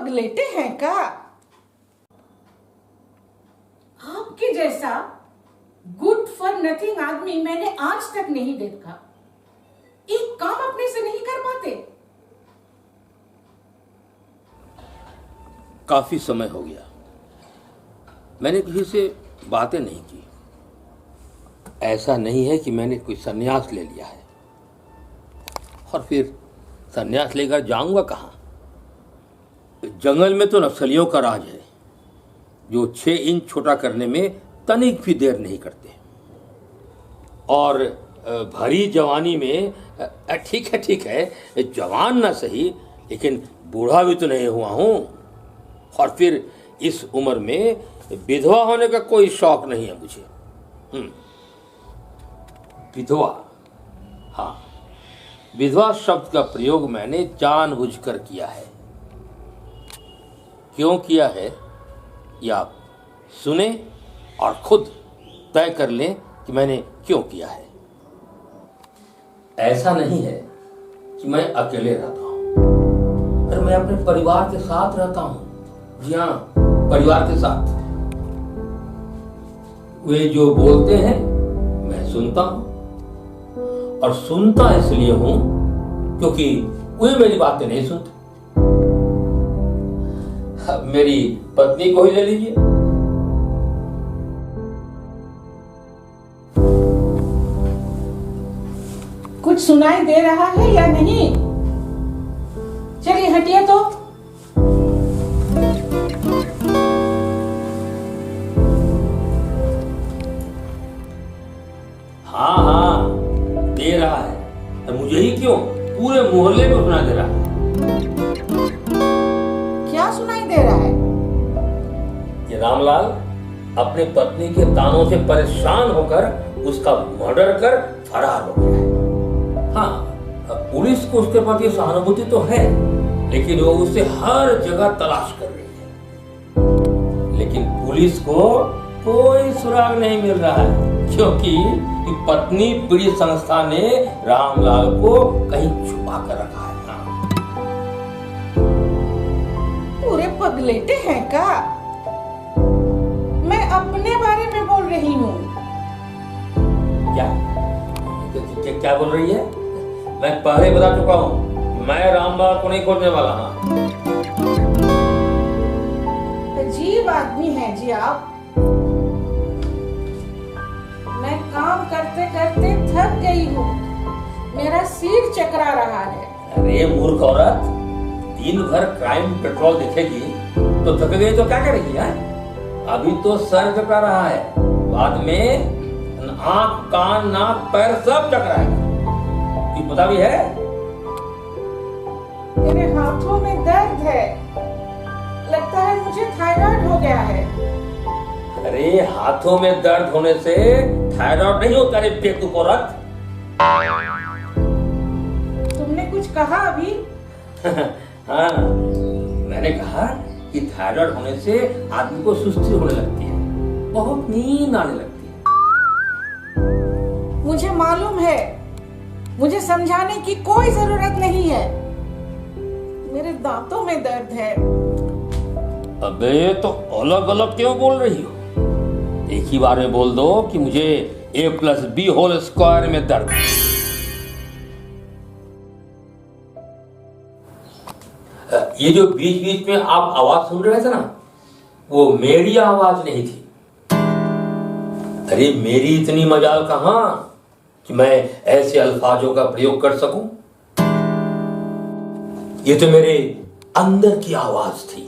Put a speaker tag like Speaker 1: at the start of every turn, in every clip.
Speaker 1: पगलेटे हैं का? आपके जैसा गुड फॉर नथिंग आदमी मैंने आज तक नहीं देखा। एक काम अपने से नहीं कर पाते।
Speaker 2: काफी समय हो गया, मैंने किसी से बातें नहीं की। ऐसा नहीं है कि मैंने कोई संन्यास ले लिया है, और फिर संन्यास लेकर जाऊंगा कहाँ? जंगल में तो नक्सलियों का राज है, जो 6 इंच छोटा करने में तनिक भी देर नहीं करते। और भरी जवानी में ठीक है, जवान ना सही, लेकिन बूढ़ा भी तो नहीं हुआ हूं। और फिर इस उम्र में विधवा होने का कोई शौक नहीं है मुझे। विधवा, हाँ, विधवा शब्द का प्रयोग मैंने जानबूझकर किया है। क्यों किया है ये आप सुने और खुद तय कर लें कि मैंने क्यों किया है। ऐसा नहीं है कि मैं अकेले रहता हूं, अरे मैं अपने परिवार के साथ रहता हूं। जी हाँ, परिवार के साथ। वे जो बोलते हैं मैं सुनता हूं, और सुनता इसलिए हूं क्योंकि वे मेरी बातें नहीं सुनते। मेरी पत्नी को ही ले लीजिए।
Speaker 1: कुछ सुनाई दे रहा है या नहीं? चलिए हटिए तो।
Speaker 2: हाँ, दे रहा है। और मुझे ही क्यों, पूरे मोहल्ले में सुना दे रहा है।
Speaker 1: क्या सुनाई दे रहा है?
Speaker 2: कि रामलाल अपनी पत्नी के तानों से परेशान होकर उसका मर्डर कर फरार हो गया है। हाँ, पुलिस को उसके प्रति सहानुभूति तो है, लेकिन वो उसे हर जगह तलाश कर रही है। लेकिन पुलिस को कोई सुराग नहीं मिल रहा है, क्योंकि पत्नी पीड़ित संस्था ने रामलाल को कहीं छुपा कर रखा है।
Speaker 1: पूरे पगलेटे हैं का? मैं अपने बारे में बोल रही हूँ।
Speaker 2: क्या बोल रही है? मैं पहले बता चुका हूँ, मैं रामलाल को नहीं खोजने वाला। हाँ,
Speaker 1: अजीब आदमी हैं जी आप। मैं काम करते करते थक गई हूँ, मेरा सिर चकरा रहा है।
Speaker 2: अरे मूर्ख औरत, दिन भर क्राइम पेट्रोल देखेगी तो थक गई तो क्या करेगी? है अभी तो सर चकरा रहा है, बाद में आंख, कान, नाक, पैर सब चकराएगा। ये पता भी है?
Speaker 1: मेरे हाथों में दर्द है, लगता है मुझे थायराइड हो गया है।
Speaker 2: अरे हाथों में दर्द होने से थायराइड नहीं होता रे बेवकूफ औरत।
Speaker 1: तुमने कुछ कहा अभी?
Speaker 2: हाँ, मैंने कहा कि थायराइड होने से आदमी को सुस्ती होने लगती है, बहुत नींद आने लगती है।
Speaker 1: मुझे मालूम है, मुझे समझाने की कोई जरूरत नहीं है। मेरे दांतों में दर्द है।
Speaker 2: अबे तो अलग अलग क्यों बोल रही हो? एक ही बार में बोल दो कि मुझे a+b² में दर्द है। ये जो बीच बीच में आप आवाज सुन रहे थे ना, वो मेरी आवाज नहीं थी। अरे मेरी इतनी मजाल कहां कि मैं ऐसे अल्फाजों का प्रयोग कर सकूं। ये तो मेरे अंदर की आवाज थी,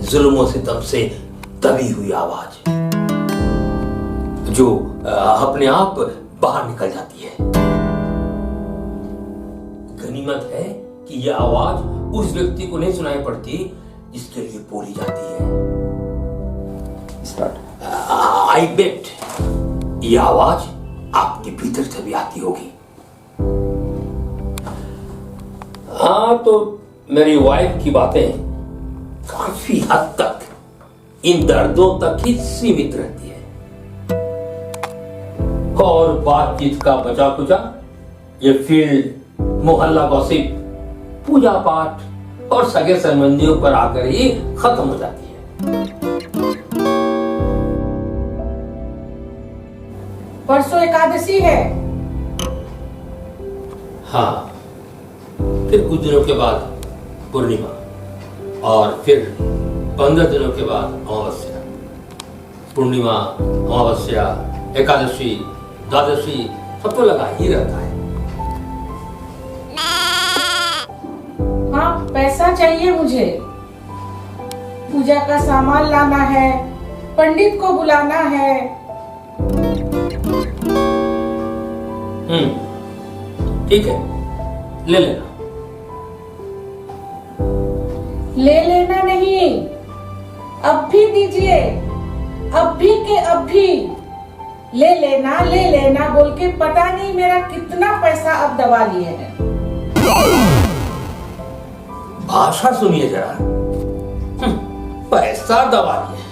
Speaker 2: जुल्मों सितम से दबी हुई आवाज, जो अपने आप बाहर निकल जाती है। गनीमत है कि यह आवाज उस व्यक्ति को नहीं सुनाई पड़ती जिसके लिए बोली जाती है। आई बेट यह आवाज आपके भीतर से भी आती होगी। हाँ, तो मेरी वाइफ की बातें काफी हद तक इन दर्दों तक ही सीमित रहती है, और बातचीत का बचा कुचा, ये फील्ड, मोहल्ला गॉसिप, पूजा पाठ और सगे संबंधियों पर आकर ही खत्म हो जाती है।
Speaker 1: परसों एकादशी है।
Speaker 2: हाँ, फिर कुछ दिनों के बाद पूर्णिमा और फिर 15 दिनों के बाद अमावस्या। पूर्णिमा, अमावस्या, एकादशी, द्वादशी सब तो लगा ही रहता है।
Speaker 1: हाँ, पैसा चाहिए मुझे। पूजा का सामान लाना है, पंडित को बुलाना है।
Speaker 2: ठीक है, ले लेना।
Speaker 1: ले लेना नहीं, अब भी दीजिए, अब भी के अब भी। ले लेना बोल के पता नहीं मेरा कितना पैसा अब दबा लिए हैं।
Speaker 2: भाषा सुनिए जरा। पैसा दबा लिए,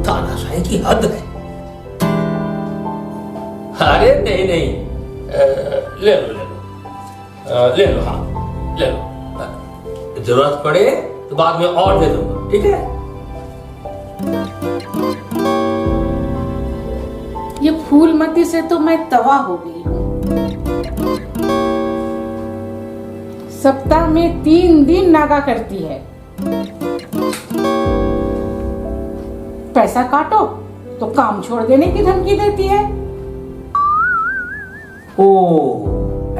Speaker 2: तानाशाही की हद है। अरे नहीं नहीं, ले लो, हाँ ले लो। जरूरत पड़े तो बाद में और दे दूंगा, ठीक है?
Speaker 1: ये फूलमती से तो मैं तवा हो गई हूँ। सप्ताह में 3 दिन नागा करती है। पैसा काटो तो काम छोड़ देने की धमकी देती है।
Speaker 2: ओ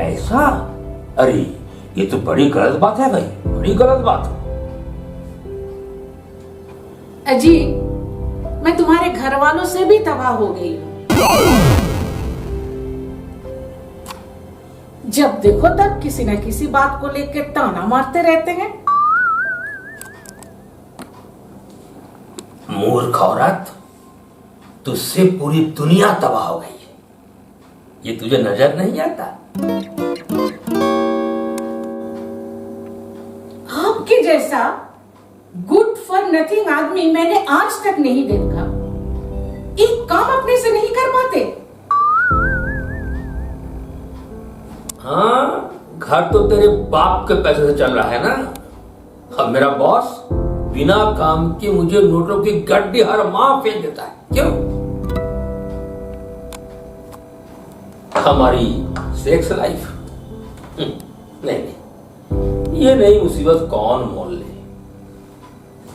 Speaker 2: ऐसा? अरे ये तो बड़ी गलत बात है भाई, बड़ी गलत बात।
Speaker 1: अजी, मैं तुम्हारे घर वालों से भी तबाह हो गई हूँ। जब देखो तब किसी न किसी बात को लेकर ताना मारते रहते हैं।
Speaker 2: मूर्ख औरत, तुझसे पूरी दुनिया तबाह हो गई है, ये तुझे नजर नहीं आता?
Speaker 1: आपके जैसा गुड फॉर नथिंग आदमी मैंने आज तक नहीं देखा। एक काम अपने से नहीं कर पाते।
Speaker 2: हाँ, घर तो तेरे बाप के पैसे से चल रहा है ना। अब मेरा बॉस बिना काम के मुझे नोटों की गड्डी हर माह फेंक देता है। क्यों? हमारी सेक्स लाइफ? नहीं, ये नई मुसीबत कौन मोल ले।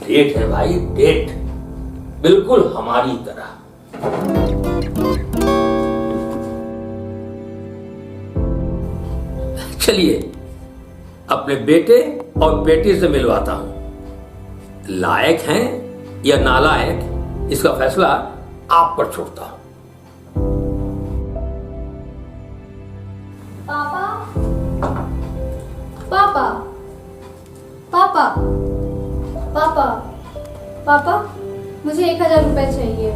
Speaker 2: डेट है भाई, डेट, बिल्कुल हमारी तरह। चलिए अपने बेटे और बेटी से मिलवाता हूं। लायक हैं या नालायक, इसका फैसला आप पर छोड़ता हूं।
Speaker 3: पापा, पापा, पापा, पापा, पापा, मुझे 1000 रुपए चाहिए।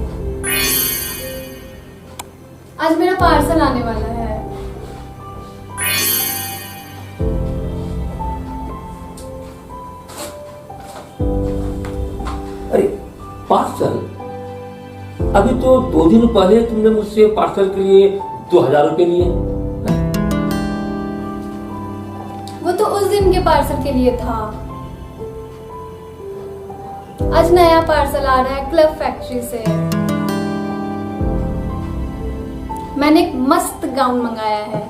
Speaker 3: आज मेरा पार्सल आने वाला है।
Speaker 2: अरे पार्सल? अभी तो 2 दिन पहले तुमने मुझसे पार्सल के लिए 2000 रुपए लिए।
Speaker 3: वो तो उस दिन के पार्सल के लिए था। आज नया पार्सल आ रहा है क्लब फैक्ट्री से। मैंने एक मस्त गाउन मंगाया है।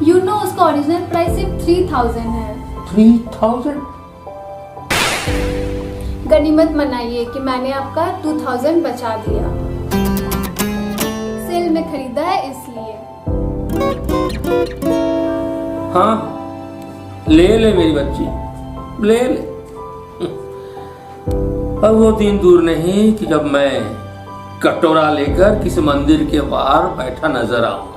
Speaker 3: यू नो उसका ओरिजिनल प्राइस सिर्फ 3000 है।
Speaker 2: 3000?
Speaker 3: गनीमत मनाइए कि मैंने आपका 2000 बचा दिया। सेल में खरीदा है इसलिए।
Speaker 2: हाँ, ले ले मेरी बच्ची, ले ले। अब वो दिन दूर नहीं कि जब मैं कटोरा लेकर किसी मंदिर के बाहर बैठा नजर आऊंगा।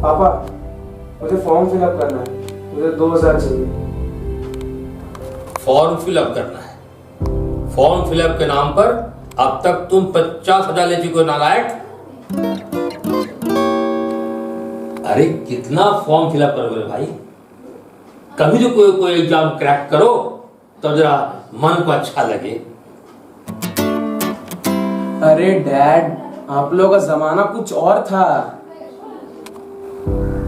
Speaker 4: पापा, मुझे फॉर्म फिलअप करना है। मुझे 2000 चाहिए।
Speaker 2: फॉर्म फिलअप करना है? फॉर्म फिलअप के नाम पर अब तक तुम 50,000 ले चुके हो नालायक। अरे कितना फॉर्म फिलअप करोगे भाई? कभी तो कोई एग्जाम क्रैक करो तो जरा मन को अच्छा लगे।
Speaker 4: अरे डैड, आप लोगों का जमाना कुछ और था।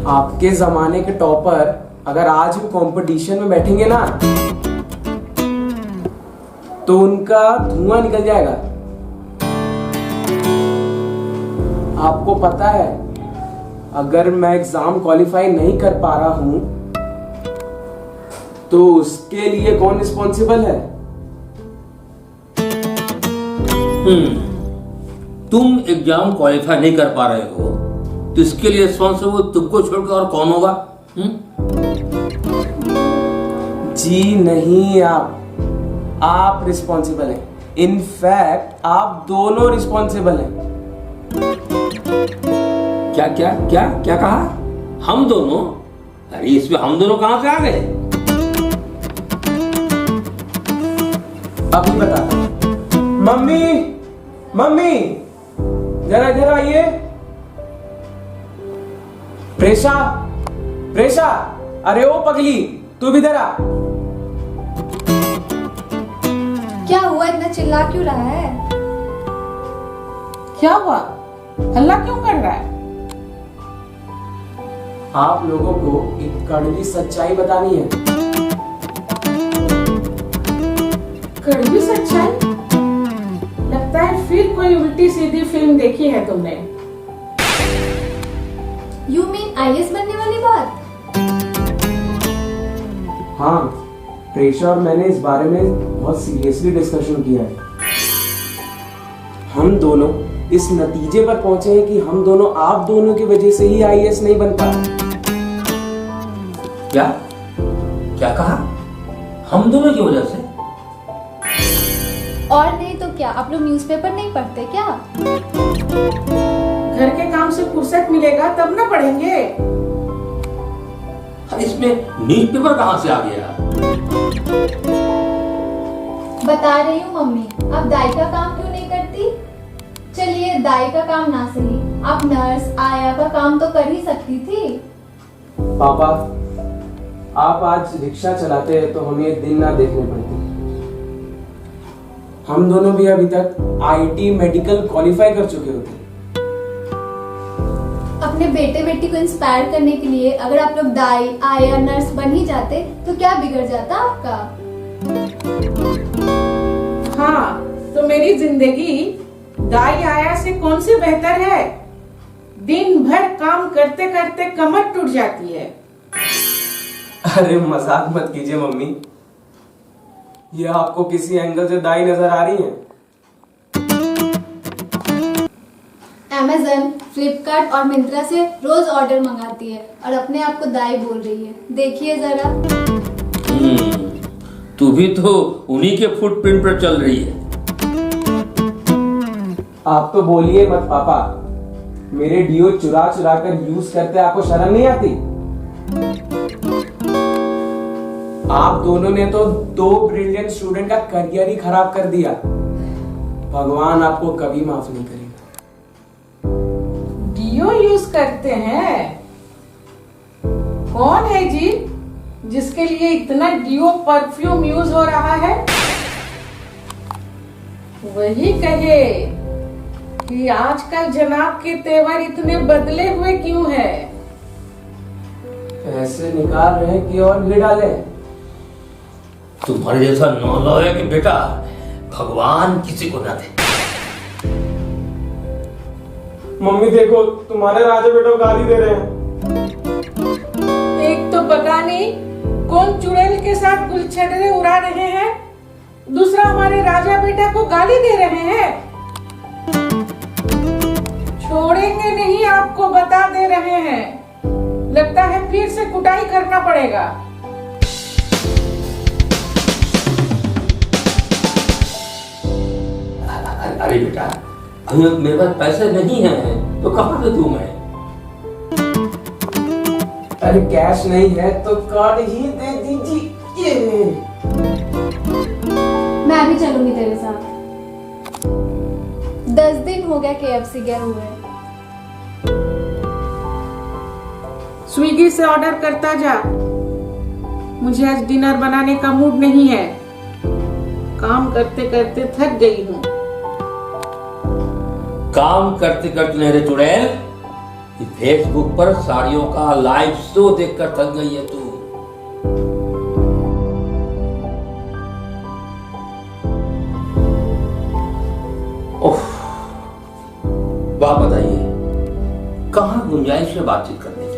Speaker 4: आपके जमाने के टॉपर अगर आज भी कंपटीशन में बैठेंगे ना तो उनका धुआं निकल जाएगा। आपको पता है, अगर मैं एग्जाम क्वालिफाई नहीं कर पा रहा हूं तो उसके लिए कौन रिस्पॉन्सिबल है?
Speaker 2: तुम एग्जाम क्वालिफाई नहीं कर पा रहे हो तो इसके लिए रिस्पॉन्सिबल तुमको छोड़कर और कौन होगा?
Speaker 4: जी नहीं, आप रिस्पॉन्सिबल हैं। इनफैक्ट आप दोनों रिस्पॉन्सिबल हैं।
Speaker 2: क्या क्या क्या क्या कहा? हम दोनों? अरे इसमें हम दोनों कहां से आ गए?
Speaker 4: अभी बताता हूं। मम्मी, मम्मी, जरा इधर आइए। प्रेषा, प्रेषा, अरे ओ पगली, तू भी इधर आ।
Speaker 3: क्या हुआ, इतना चिल्ला क्यों रहा है?
Speaker 1: क्या हुआ? हल्ला क्यों कर रहा है?
Speaker 4: आप लोगों को एक कड़वी सच्चाई बतानी है।
Speaker 1: कड़वी सच्चाई? लगता है फिर कोई उल्टी सीधी फिल्म देखी है तुमने।
Speaker 3: यू मीन IAS बनने वाली बात?
Speaker 4: हाँ, प्रेषा और मैंने इस बारे में बहुत सीरियसली डिस्कशन किया है। हम दोनों इस नतीजे पर पहुंचे हैं कि हम दोनों आप दोनों की वजह से ही IAS नहीं बन पा।
Speaker 2: क्या क्या कहा? हम दोनों की वजह से?
Speaker 3: और नहीं तो क्या, आप लोग न्यूज़पेपर नहीं पढ़ते क्या?
Speaker 1: घर के काम से फुर्सत मिलेगा तब ना पढ़ेंगे।
Speaker 2: अरे इसमें न्यूज़पेपर कहां से आ गया?
Speaker 3: बता रही हूँ मम्मी, आप दाई का काम क्यों नहीं करती? चलिए दाई का काम ना सही, आप नर्स आया का काम तो कर ही सकती थी।
Speaker 4: पापा, आप आज रिक्शा चलाते हैं तो हमें दिन ना देखने पड़ते। हम दोनों भी अभी तक IT मेडिकल क्वालिफाई कर चुके होते।
Speaker 3: अपने बेटे बेटी को इंस्पायर करने के लिए अगर आप लोग दाई आया नर्स बन ही जाते तो क्या बिगड़ जाता आपका?
Speaker 1: हाँ, तो मेरी जिंदगी दाई आया से कौन सी बेहतर है? दिन भर काम करते करते कमर टूट जाती है।
Speaker 4: अरे मजाक मत कीजिए मम्मी, ये आपको किसी एंगल से दाई नजर आ रही है?
Speaker 3: Amazon, फ्लिपकार्ट और मिंत्रा से रोज ऑर्डर मंगाती है और अपने आप को दाई बोल रही है। देखिए जरा।
Speaker 2: तू भी तो उन्हीं के फुटप्रिंट पर चल रही है।
Speaker 4: आप तो बोलिए मत पापा, मेरे डिओ चुरा चुरा कर यूज करते आपको शर्म नहीं आती? आप दोनों ने तो 2 ब्रिलियंट स्टूडेंट का करियर ही खराब कर दिया। भगवान आपको कभी माफ नहीं करेगा।
Speaker 1: डियो यूज करते हैं? कौन है जी जिसके लिए इतना डियो परफ्यूम यूज हो रहा है? वही कहे कि आजकल जनाब के तेवर इतने बदले हुए क्यों है?
Speaker 4: पैसे निकाल रहे कि और ले डाले?
Speaker 2: तुम्हारे जैसा नालायक बेटा भगवान किसी को ना दे।
Speaker 4: मम्मी देखो, तुम्हारे राजा बेटा को गाली दे रहे हैं।
Speaker 1: एक तो पता नहीं कौन चुड़ैल के साथ गुलछड़े उड़ा रहे हैं, दूसरा हमारे राजा बेटा को गाली दे रहे हैं। छोड़ेंगे नहीं, आपको बता दे रहे हैं। लगता है फिर से कुटाई करना पड़ेगा।
Speaker 2: अरे बेटा, अभी मेरे पास पैसे नहीं हैं तो कहां से दूं मैं?
Speaker 4: अरे कैश नहीं है तो कार्ड ही दे दीजिए।
Speaker 3: मैं भी चलूंगी तेरे साथ। हो गया KFC गए हुए।
Speaker 1: स्विगी से ऑर्डर करता जा। मुझे आज डिनर बनाने का मूड नहीं है। काम करते करते थक गई हूँ।
Speaker 2: काम करते करते नहीं रे चुड़ैल, फेसबुक पर साड़ियों का लाइव शो देखकर थक गई है तू। ओह, बात बताइए, कहाँ गुंजाइश है बातचीत करने की?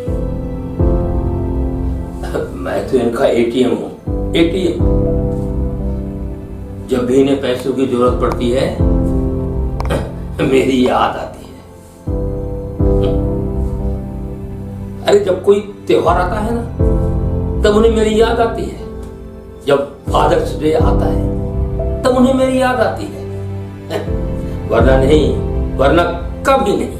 Speaker 2: मैं तो इनका एटीएम हूं, एटीएम। जब भी इन्हें पैसों की जरूरत पड़ती है मेरी याद आती है। अरे जब कोई त्योहार आता है ना, तब उन्हें मेरी याद आती है। जब फादर्स डे आता है तब उन्हें मेरी याद आती है। वरना नहीं, वरना कभी नहीं।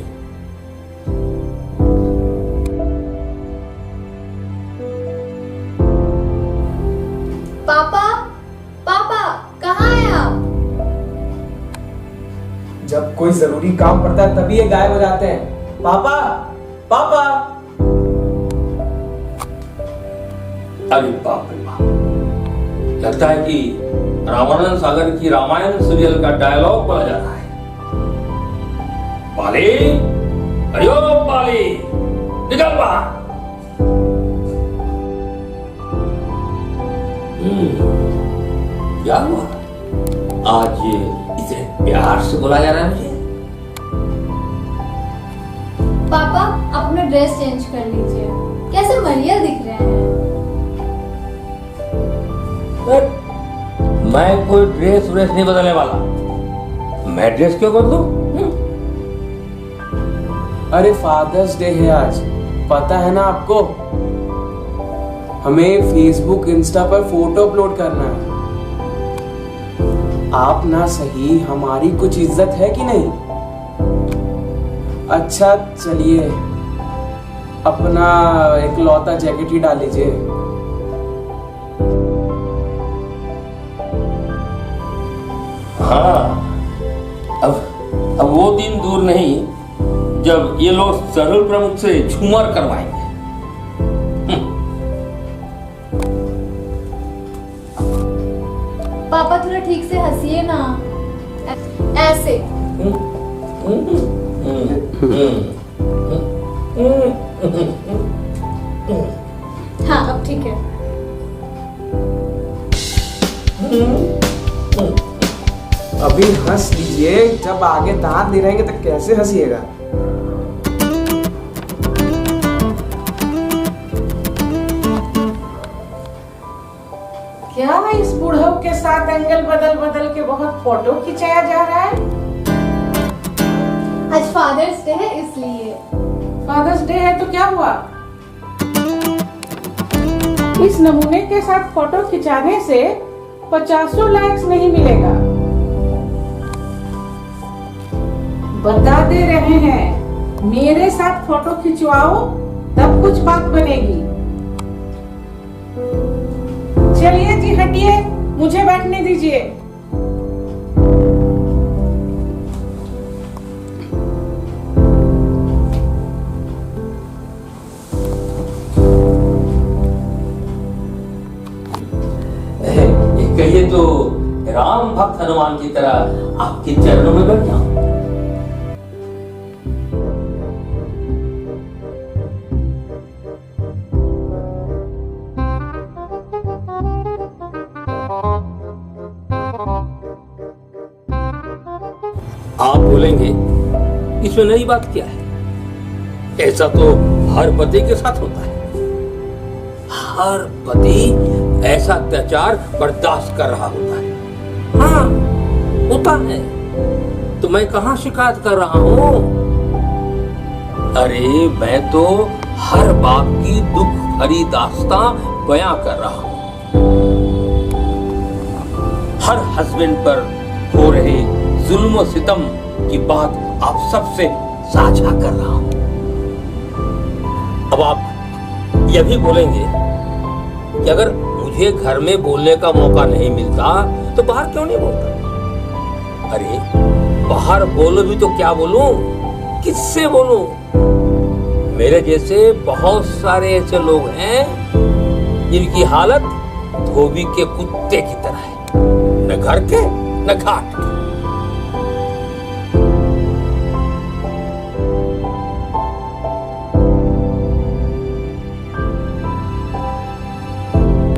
Speaker 3: पापा, पापा कहाँ हैं आप?
Speaker 4: जब कोई जरूरी काम पड़ता है तभी ये गायब हो जाते हैं। पापा, पापा।
Speaker 2: अरे बाप रे बाप, लगता है कि रामानंद सागर की रामायण सीरियल का डायलॉग बोला जा रहा है। पाली, अरे ओ पाली, निकल बाहर। क्या हुआ? आज इतने प्यार से बुलाया जा रहा है मुझे?
Speaker 3: पापा अपना ड्रेस चेंज कर लीजिए, कैसे मरियल दिख रहे हैं।
Speaker 2: मैं कोई ड्रेस व्रेस नहीं बदलने वाला। मैं ड्रेस क्यों कर दूं?
Speaker 4: अरे फादर्स डे है आज, पता है ना आपको? हमें फेसबुक इंस्टा पर फोटो अपलोड करना है। आप ना सही, हमारी कुछ इज्जत है कि नहीं? अच्छा चलिए, अपना एक लौता जैकेट ही डाल लीजिए।
Speaker 2: हाँ, अब वो दिन दूर नहीं जब ये लोग सरुल प्रमुख से झूमर करवाएंगे।
Speaker 3: पापा थोड़ा ठीक से हंसिए ना, ऐसे। हाँ अब ठीक है।
Speaker 4: अभी हंस लीजिए, जब आगे दांत नहीं रहेंगे तो कैसे हंसिएगा?
Speaker 1: क्या इस बूढ़ों के साथ एंगल बदल बदल के बहुत फोटो खिंचाया जा रहा है?
Speaker 3: आज फादर्स डे है इसलिए।
Speaker 1: फादर्स डे है तो क्या हुआ? इस नमूने के साथ फोटो खिंचाने से 50 लाइक्स नहीं मिलेगा। बता दे रहे हैं, मेरे साथ फोटो खिंचवाओ तब कुछ बात बनेगी। चलिए जी हटिए, मुझे बैठने दीजिए।
Speaker 2: कहिए तो राम भक्त हनुमान की तरह आपके चरणों में बैठ जाऊं। आप बोलेंगे इसमें नई बात क्या है? ऐसा तो हर पति के साथ होता है। हर पति ऐसा अत्याचार बर्दाश्त कर रहा होता है। हाँ, होता है। तो मैं कहाँ शिकायत कर रहा हूँ? अरे मैं तो हर बाप की दुख भरी दास्तां बयां कर रहा हूँ। हर हस्बैंड पर हो रहे जुल्म सितम की बात आप सबसे साझा कर रहा हूं। अब आप यह भी बोलेंगे कि अगर मुझे घर में बोलने का मौका नहीं मिलता तो बाहर क्यों नहीं बोलता? अरे बाहर बोलो भी तो क्या बोलूं, किससे बोलूं? मेरे जैसे बहुत सारे ऐसे लोग हैं जिनकी हालत धोबी के कुत्ते की तरह है, न घर के न घाट के।